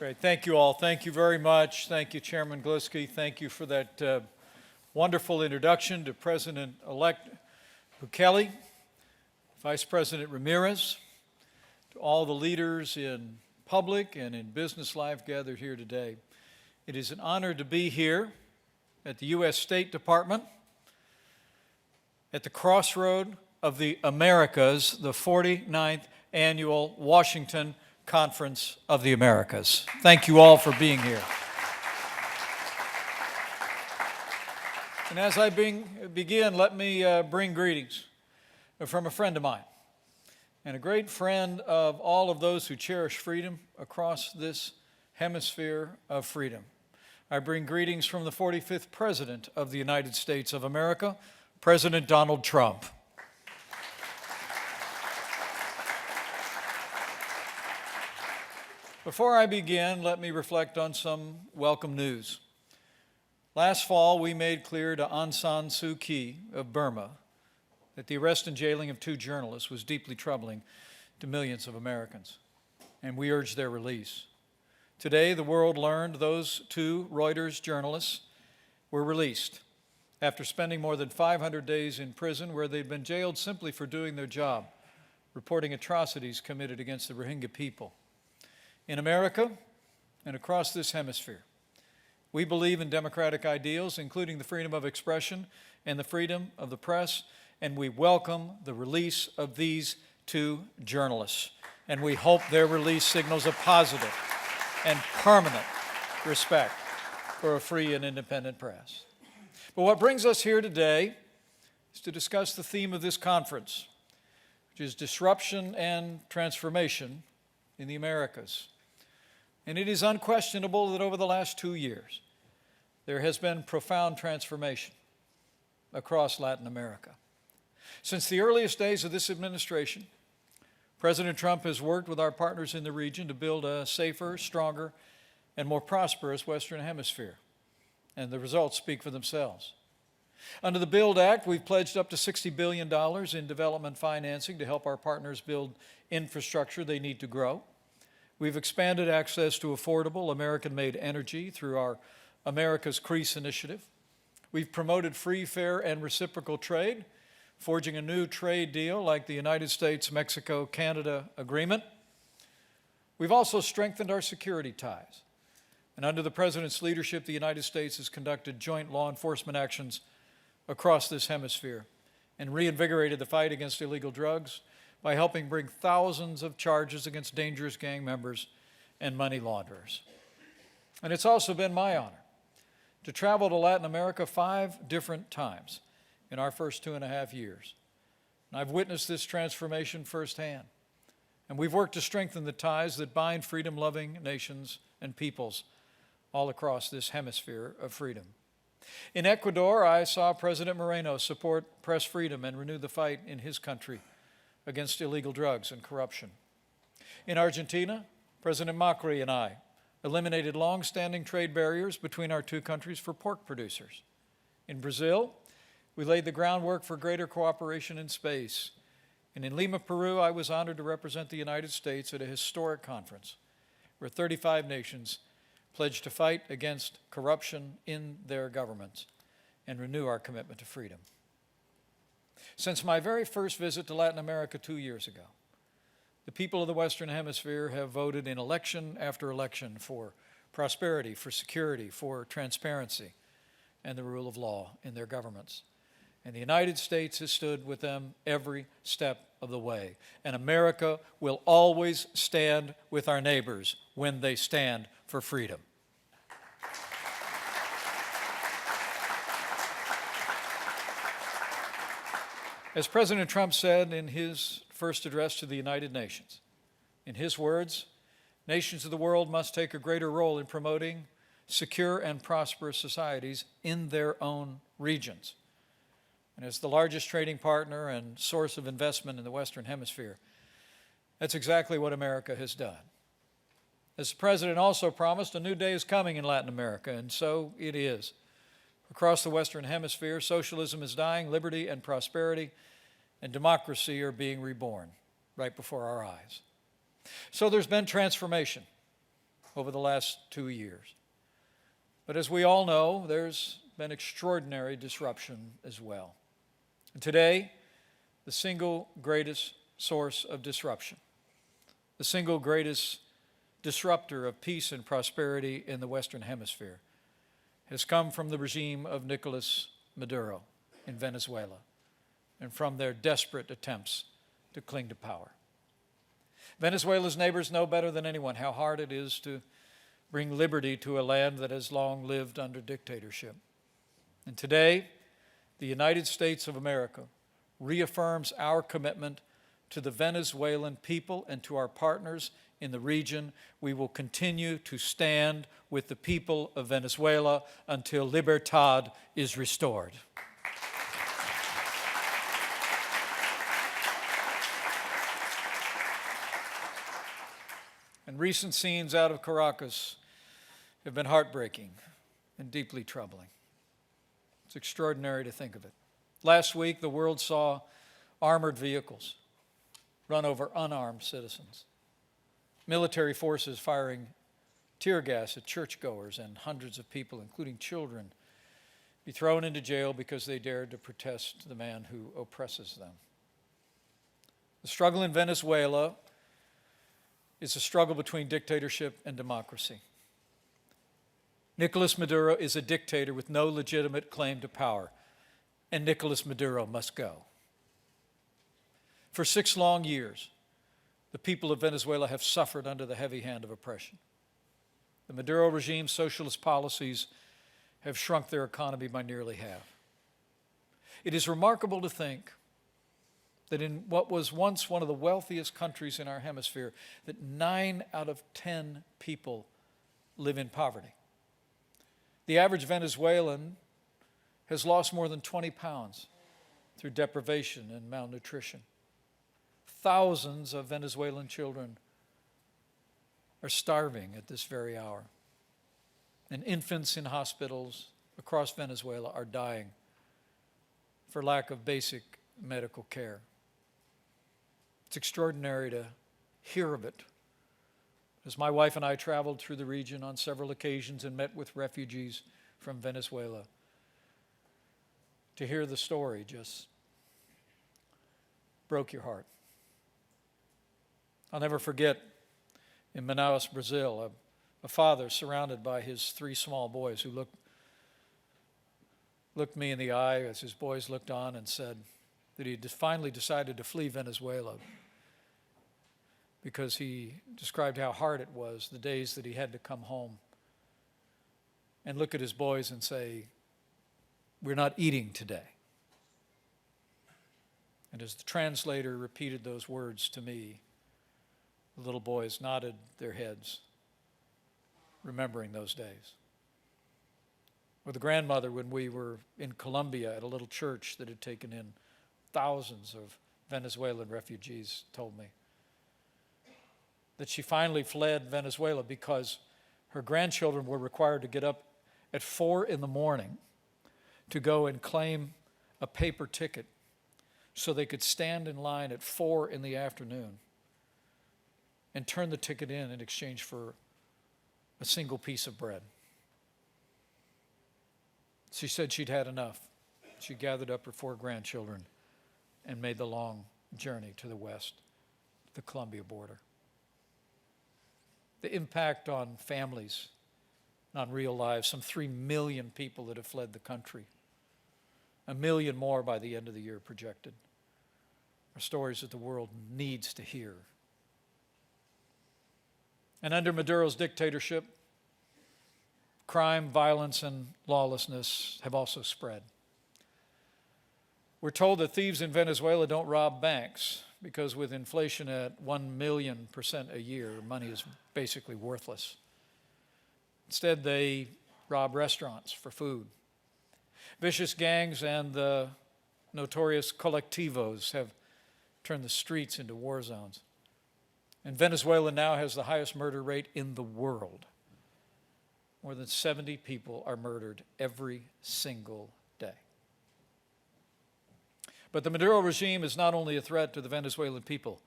Great. Thank you all. Thank you very much. Thank you, Chairman Glusky. Thank you for that wonderful introduction to President-elect Bukele, Vice President Ramirez, to all the leaders in public and in business life gathered here today. It is an honor to be here at the U.S. State Department at the crossroad of the Americas, the 49th Annual Washington Conference of the Americas. Thank you all for being here. And as I begin, let me bring greetings from a friend of mine and a great friend of all of those who cherish freedom across this hemisphere of freedom. I bring greetings from the 45th President of the United States of America, President Donald Trump. Before I begin, let me reflect on some welcome news. Last fall, we made clear to Aung San Suu Kyi of Burma that the arrest and jailing of 2 journalists was deeply troubling to millions of Americans, and we urged their release. Today, the world learned those 2 Reuters journalists were released after spending more than 500 days in prison where they'd been jailed simply for doing their job, reporting atrocities committed against the Rohingya people. In America and across this hemisphere, we believe in democratic ideals, including the freedom of expression and the freedom of the press, and we welcome the release of these 2 journalists. And we hope their release signals a positive and permanent respect for a free and independent press. But what brings us here today is to discuss the theme of this conference, which is disruption and transformation in the Americas. And it is unquestionable that over the last 2 years, there has been profound transformation across Latin America. Since the earliest days of this administration, President Trump has worked with our partners in the region to build a safer, stronger, and more prosperous Western Hemisphere. And the results speak for themselves. Under the BUILD Act, we've pledged up to $60 billion in development financing to help our partners build infrastructure they need to grow. We've expanded access to affordable American-made energy through our America's Crease initiative. We've promoted free, fair, and reciprocal trade, forging a new trade deal like the United States-Mexico-Canada agreement. We've also strengthened our security ties. And under the President's leadership, the United States has conducted joint law enforcement actions across this hemisphere and reinvigorated the fight against illegal drugs by helping bring thousands of charges against dangerous gang members and money launderers. And it's also been my honor to travel to Latin America 5 different times in our first 2.5 years. And I've witnessed this transformation firsthand. And we've worked to strengthen the ties that bind freedom-loving nations and peoples all across this hemisphere of freedom. In Ecuador, I saw President Moreno support press freedom and renew the fight in his country against illegal drugs and corruption. In Argentina, President Macri and I eliminated long-standing trade barriers between our 2 countries for pork producers. In Brazil, we laid the groundwork for greater cooperation in space. And in Lima, Peru, I was honored to represent the United States at a historic conference where 35 nations pledged to fight against corruption in their governments and renew our commitment to freedom. Since my very first visit to Latin America 2 years ago, the people of the Western Hemisphere have voted in election after election for prosperity, for security, for transparency, and the rule of law in their governments. And the United States has stood with them every step of the way. And America will always stand with our neighbors when they stand for freedom. As President Trump said in his first address to the United Nations, in his words, nations of the world must take a greater role in promoting secure and prosperous societies in their own regions. And as the largest trading partner and source of investment in the Western Hemisphere, that's exactly what America has done. As the President also promised, a new day is coming in Latin America, and so it is. Across the Western Hemisphere, socialism is dying, liberty and prosperity and democracy are being reborn right before our eyes. So there's been transformation. over the last 2 years. But as we all know, there's been extraordinary disruption as well. And today, the single greatest source of disruption, the single greatest disruptor of peace and prosperity in the Western Hemisphere, has come from the regime of Nicolas Maduro in Venezuela and from their desperate attempts to cling to power. Venezuela's neighbors know better than anyone how hard it is to bring liberty to a land that has long lived under dictatorship. And today, the United States of America reaffirms our commitment to the Venezuelan people and to our partners in the region. We will continue to stand with the people of Venezuela until libertad is restored. And recent scenes out of Caracas have been heartbreaking and deeply troubling. It's extraordinary to think of it. Last week, the world saw armored vehicles run over unarmed citizens, military forces firing tear gas at churchgoers, and hundreds of people, including children, be thrown into jail because they dared to protest the man who oppresses them. The struggle in Venezuela is a struggle between dictatorship and democracy. Nicolas Maduro is a dictator with no legitimate claim to power, and Nicolas Maduro must go. For 6 long years, the people of Venezuela have suffered under the heavy hand of oppression. The Maduro regime's socialist policies have shrunk their economy by nearly half. It is remarkable to think that in what was once one of the wealthiest countries in our hemisphere, that 9 out of 10 people live in poverty. The average Venezuelan has lost more than 20 pounds through deprivation and malnutrition. Thousands of Venezuelan children are starving at this very hour. And infants in hospitals across Venezuela are dying for lack of basic medical care. It's extraordinary to hear of it. As my wife and I traveled through the region on several occasions and met with refugees from Venezuela, to hear the story just broke your heart. I'll never forget in Manaus, Brazil, a father surrounded by his 3 small boys who looked me in the eye as his boys looked on and said that he had finally decided to flee Venezuela because he described how hard it was the days that he had to come home and look at his boys and say, "We're not eating today." And as the translator repeated those words to me, the little boys nodded their heads, remembering those days. Or the grandmother, when we were in Colombia at a little church that had taken in thousands of Venezuelan refugees, told me that she finally fled Venezuela because her grandchildren were required to get up at 4 a.m. to go and claim a paper ticket so they could stand in line at 4 p.m. and turn the ticket in exchange for a single piece of bread. She said she'd had enough. She gathered up her 4 grandchildren and made the long journey to the west, the Colombia border. The impact on families, on real lives, some 3 million people that have fled the country, 1 million more by the end of the year projected, are stories that the world needs to hear. And under Maduro's dictatorship, crime, violence, and lawlessness have also spread. We're told that thieves in Venezuela don't rob banks because with inflation at 1,000,000% a year, money is basically worthless. Instead, they rob restaurants for food. Vicious gangs and the notorious colectivos have turned the streets into war zones. And Venezuela now has the highest murder rate in the world. More than 70 people are murdered every single day. But the Maduro regime is not only a threat to the Venezuelan people,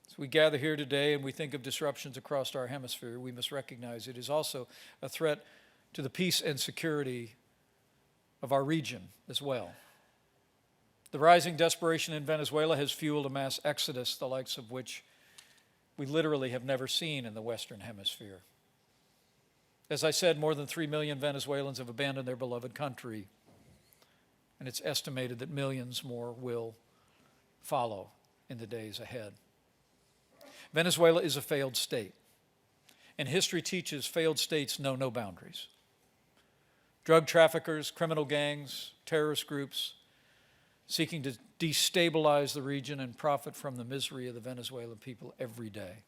As we gather here today and we think of disruptions across our hemisphere, we must recognize it is also a threat to the peace and security of our region as well. The rising desperation in Venezuela has fueled a mass exodus, the likes of which we literally have never seen in the Western Hemisphere. As I said, more than 3 million Venezuelans have abandoned their beloved country, and it's estimated that millions more will follow in the days ahead. Venezuela is a failed state, and history teaches failed states know no boundaries. Drug traffickers, criminal gangs, terrorist groups seeking to destabilize the region and profit from the misery of the Venezuelan people every day.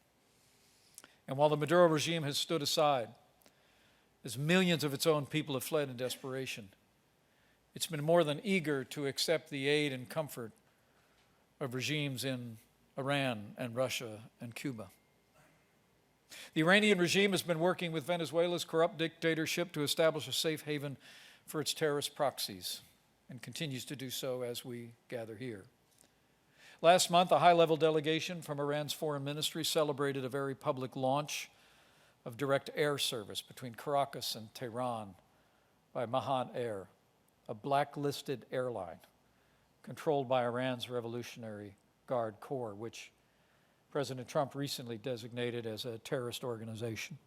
And while the Maduro regime has stood aside, as millions of its own people have fled in desperation, it's been more than eager to accept the aid and comfort of regimes in Iran and Russia and Cuba. The Iranian regime has been working with Venezuela's corrupt dictatorship to establish a safe haven for its terrorist proxies, and continues to do so as we gather here. Last month, a high-level delegation from Iran's foreign ministry celebrated a very public launch of direct air service between Caracas and Tehran by Mahan Air, a blacklisted airline controlled by Iran's Revolutionary Guard Corps, which President Trump recently designated as a terrorist organization.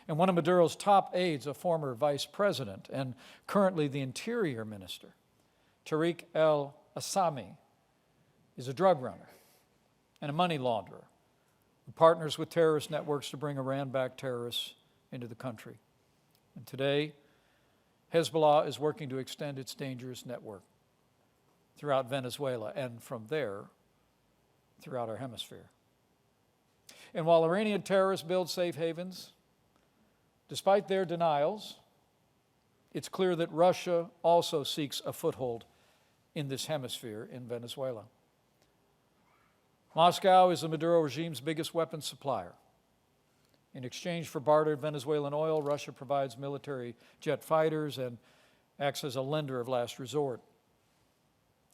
And one of Maduro's top aides, a former vice president and currently the interior minister, Tariq el-Assami, is a drug runner and a money launderer who partners with terrorist networks to bring Iran-backed terrorists into the country. And today, Hezbollah is working to extend its dangerous network throughout Venezuela and from there throughout our hemisphere. And while Iranian terrorists build safe havens, despite their denials, it's clear that Russia also seeks a foothold in this hemisphere in Venezuela. Moscow is the Maduro regime's biggest weapons supplier. In exchange for bartered Venezuelan oil, Russia provides military jet fighters and acts as a lender of last resort.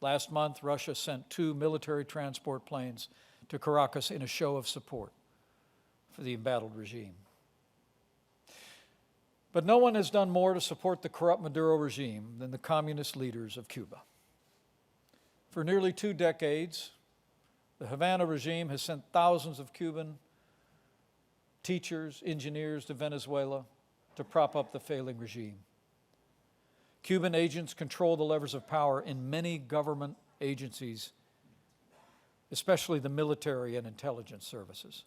Last month, Russia sent 2 military transport planes to Caracas in a show of support for the embattled regime. But no one has done more to support the corrupt Maduro regime than the communist leaders of Cuba. For nearly 2 decades, the Havana regime has sent thousands of Cuban teachers, engineers to Venezuela to prop up the failing regime. Cuban agents control the levers of power in many government agencies, especially the military and intelligence services.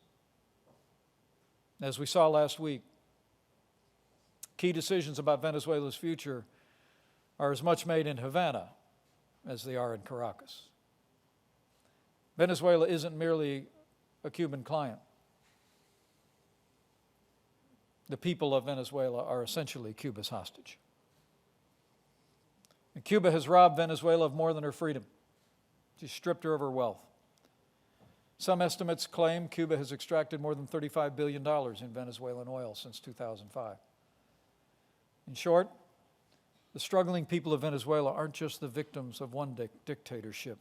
As we saw last week, key decisions about Venezuela's future are as much made in Havana as they are in Caracas. Venezuela isn't merely a Cuban client. The people of Venezuela are essentially Cuba's hostage. And Cuba has robbed Venezuela of more than her freedom. She's stripped her of her wealth. Some estimates claim Cuba has extracted more than $35 billion in Venezuelan oil since 2005. In short, the struggling people of Venezuela aren't just the victims of one dictatorship.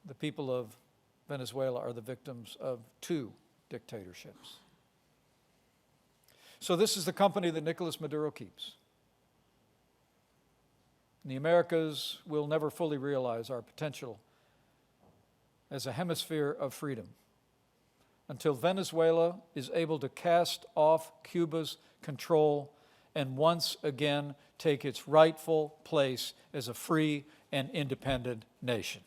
The people of Venezuela are the victims of 2 dictatorships. So this is the company that Nicolas Maduro keeps. And the Americas will never fully realize our potential as a hemisphere of freedom until Venezuela is able to cast off Cuba's control and once again take its rightful place as a free and independent nation.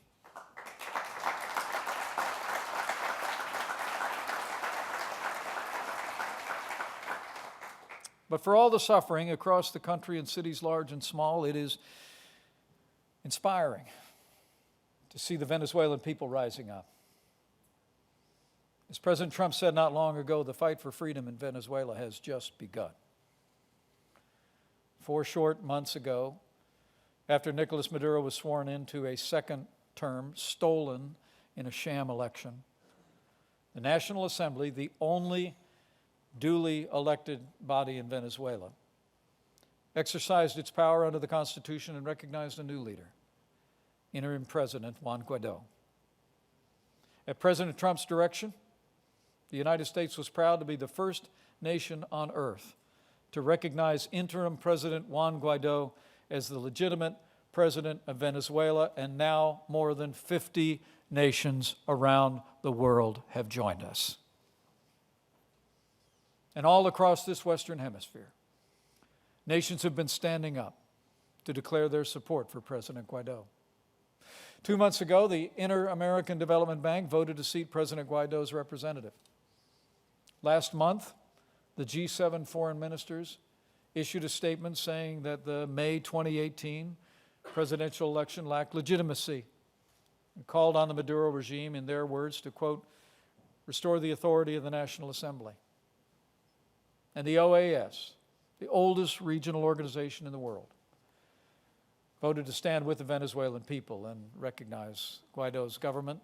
But for all the suffering across the country in cities large and small, it is inspiring to see the Venezuelan people rising up. As President Trump said not long ago, the fight for freedom in Venezuela has just begun. 4 short months ago, after Nicolas Maduro was sworn into a second term stolen in a sham election, the National Assembly, the only duly elected body in Venezuela, exercised its power under the Constitution and recognized a new leader, interim President Juan Guaidó. At President Trump's direction, the United States was proud to be the first nation on earth to recognize interim President Juan Guaido as the legitimate president of Venezuela, and now more than 50 nations around the world have joined us. And all across this Western Hemisphere, nations have been standing up to declare their support for President Guaido. 2 months ago, the Inter-American Development Bank voted to seat President Guaido's representative. Last month, the G7 foreign ministers issued a statement saying that the May 2018 presidential election lacked legitimacy and called on the Maduro regime, in their words, to, quote, restore the authority of the National Assembly. And the OAS, the oldest regional organization in the world, voted to stand with the Venezuelan people and recognize Guaido's government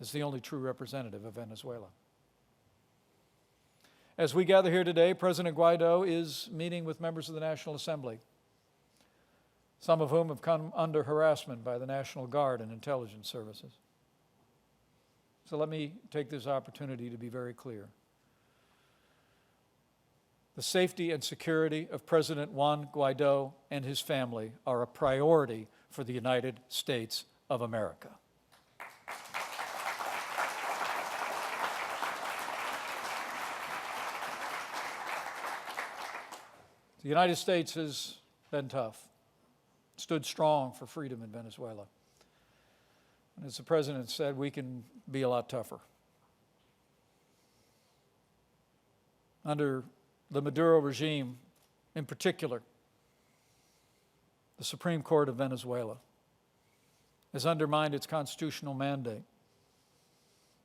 as the only true representative of Venezuela. As we gather here today, President Guaido is meeting with members of the National Assembly, some of whom have come under harassment by the National Guard and intelligence services. So let me take this opportunity to be very clear. The safety and security of President Juan Guaido and his family are a priority for the United States of America. The United States has been tough, stood strong for freedom in Venezuela. And as the President said, we can be a lot tougher. Under the Maduro regime, in particular, the Supreme Court of Venezuela has undermined its constitutional mandate.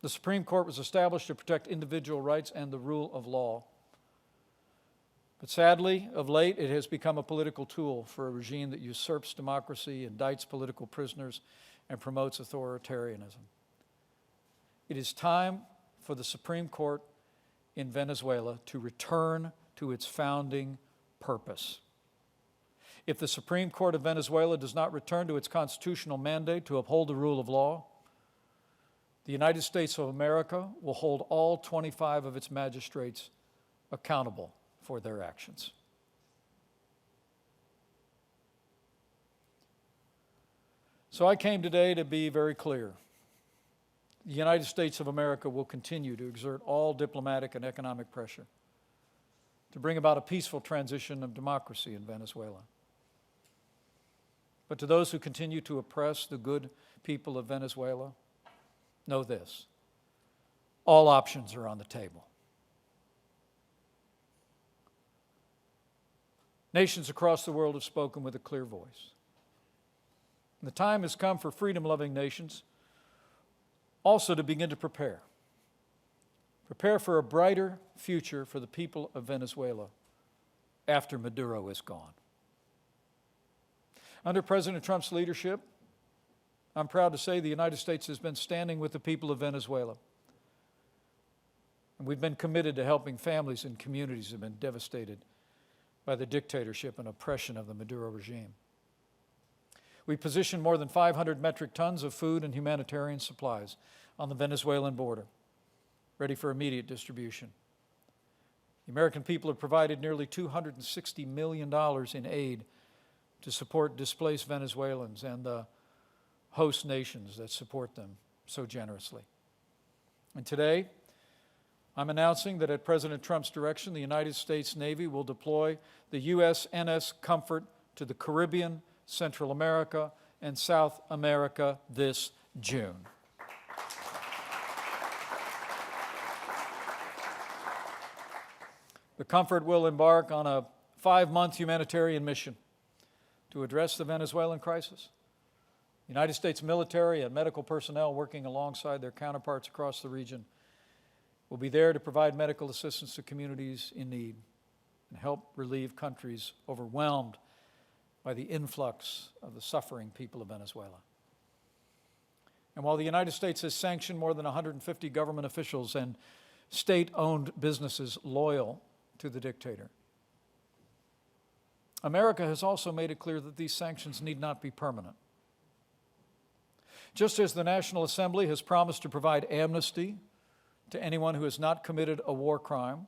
The Supreme Court was established to protect individual rights and the rule of law. But sadly, of late, it has become a political tool for a regime that usurps democracy, indicts political prisoners, and promotes authoritarianism. It is time for the Supreme Court in Venezuela to return to its founding purpose. If the Supreme Court of Venezuela does not return to its constitutional mandate to uphold the rule of law, the United States of America will hold all 25 of its magistrates accountable for their actions. So I came today to be very clear. The United States of America will continue to exert all diplomatic and economic pressure to bring about a peaceful transition of democracy in Venezuela. But to those who continue to oppress the good people of Venezuela, know this: all options are on the table. Nations across the world have spoken with a clear voice. And the time has come for freedom-loving nations also to begin to prepare. Prepare for a brighter future for the people of Venezuela after Maduro is gone. Under President Trump's leadership, I'm proud to say the United States has been standing with the people of Venezuela. And we've been committed to helping families and communities that have been devastated by the dictatorship and oppression of the Maduro regime. We positioned more than 500 metric tons of food and humanitarian supplies on the Venezuelan border, ready for immediate distribution. The American people have provided nearly $260 million in aid to support displaced Venezuelans and the host nations that support them so generously. And today, I'm announcing that at President Trump's direction, the United States Navy will deploy the USNS Comfort to the Caribbean, Central America, and South America this June. The Comfort will embark on a 5-month humanitarian mission to address the Venezuelan crisis. The United States military and medical personnel working alongside their counterparts across the region will be there to provide medical assistance to communities in need and help relieve countries overwhelmed by the influx of the suffering people of Venezuela. And while the United States has sanctioned more than 150 government officials and state-owned businesses loyal to the dictator, America has also made it clear that these sanctions need not be permanent. Just as the National Assembly has promised to provide amnesty to anyone who has not committed a war crime,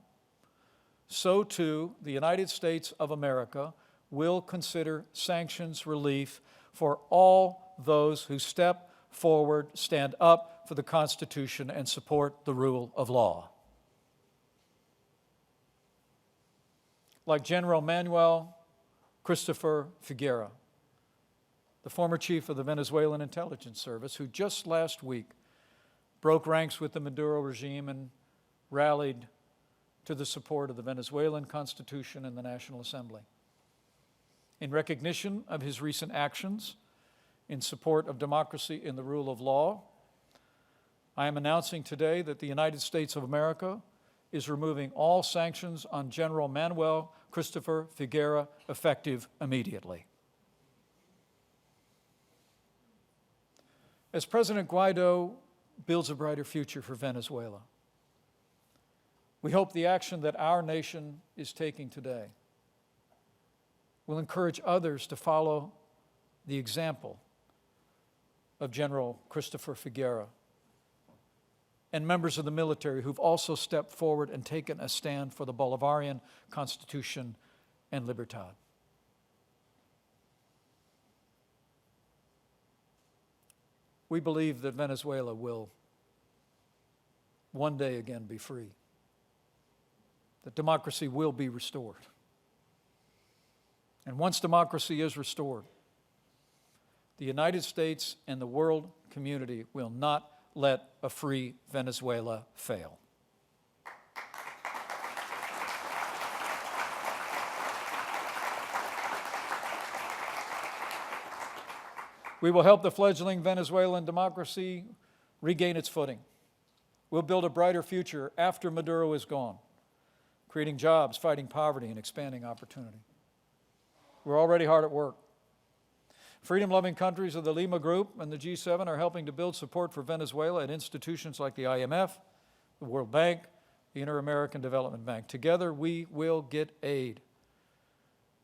so too the United States of America will consider sanctions relief for all those who step forward, stand up for the Constitution, and support the rule of law. Like General Manuel Christopher Figuera, the former chief of the Venezuelan intelligence service, who just last week broke ranks with the Maduro regime and rallied to the support of the Venezuelan Constitution and the National Assembly. In recognition of his recent actions in support of democracy and the rule of law, I am announcing today that the United States of America is removing all sanctions on General Manuel Christopher Figuera effective immediately. As President Guaido builds a brighter future for Venezuela, we hope the action that our nation is taking today will encourage others to follow the example of General Christopher Figuera and members of the military who've also stepped forward and taken a stand for the Bolivarian Constitution and Libertad. We believe that Venezuela will one day again be free, that democracy will be restored. And once democracy is restored, the United States and the world community will not let a free Venezuela fail. We will help the fledgling Venezuelan democracy regain its footing. We'll build a brighter future after Maduro is gone, creating jobs, fighting poverty, and expanding opportunity. We're already hard at work. Freedom-loving countries of the Lima Group and the G7 are helping to build support for Venezuela at institutions like the IMF, the World Bank, the Inter-American Development Bank. Together, we will get aid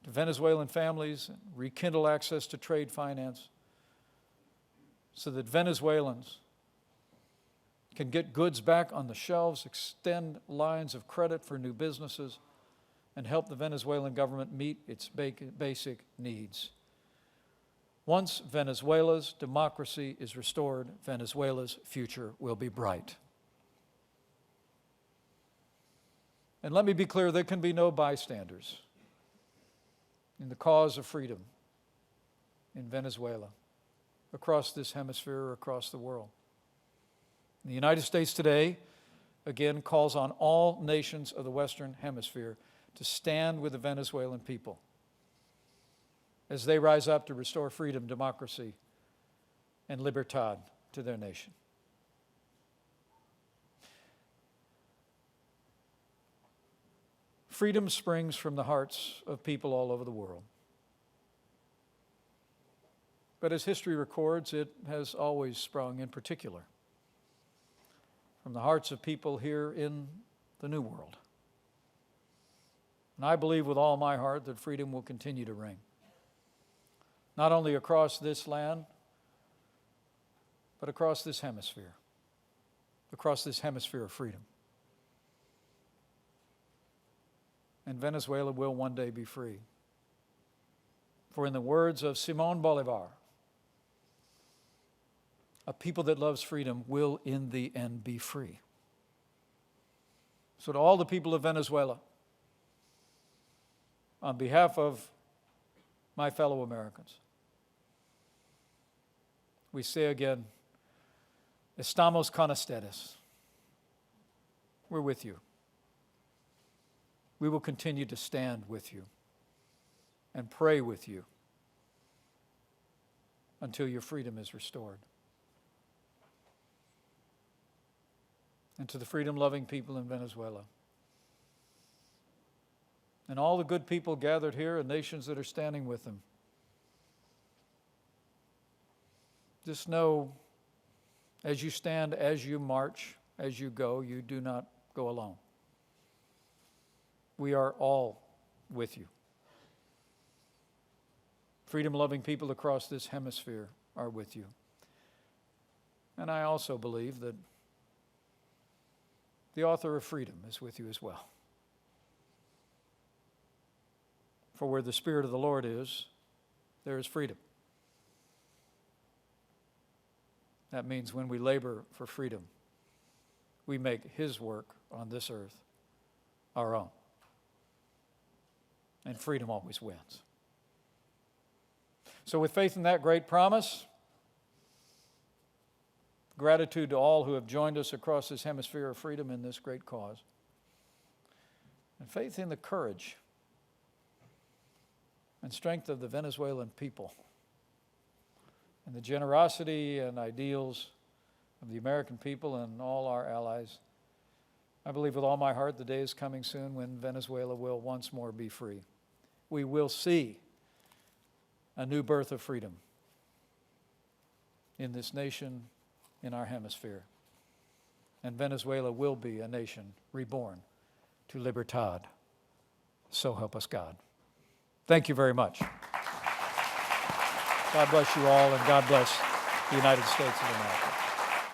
to Venezuelan families and rekindle access to trade finance so that Venezuelans can get goods back on the shelves, extend lines of credit for new businesses, and help the Venezuelan government meet its basic needs. Once Venezuela's democracy is restored, Venezuela's future will be bright. And let me be clear, there can be no bystanders in the cause of freedom in Venezuela, across this hemisphere or across the world. The United States today, again, calls on all nations of the Western Hemisphere to stand with the Venezuelan people as they rise up to restore freedom, democracy, and libertad to their nation. Freedom springs from the hearts of people all over the world. But as history records, it has always sprung in particular from the hearts of people here in the New World. And I believe with all my heart that freedom will continue to reign, not only across this land, but across this hemisphere of freedom. And Venezuela will one day be free. For in the words of Simón Bolívar, a people that loves freedom will in the end be free. So to all the people of Venezuela, on behalf of my fellow Americans, we say again, estamos con ustedes. We're with you. We will continue to stand with you and pray with you until your freedom is restored. And to the freedom-loving people in Venezuela, and all the good people gathered here and nations that are standing with them, just know, as you stand, as you march, as you go, you do not go alone. We are all with you. Freedom-loving people across this hemisphere are with you. And I also believe that the author of freedom is with you as well. For where the Spirit of the Lord is, there is freedom. That means when we labor for freedom, we make His work on this earth our own. And freedom always wins. So with faith in that great promise, gratitude to all who have joined us across this hemisphere of freedom in this great cause, and faith in the courage and strength of the Venezuelan people, and the generosity and ideals of the American people and all our allies, I believe with all my heart the day is coming soon when Venezuela will once more be free. We will see a new birth of freedom in this nation, in our hemisphere. And Venezuela will be a nation reborn to libertad. So help us God. Thank you very much. God bless you all, and God bless the United States of America.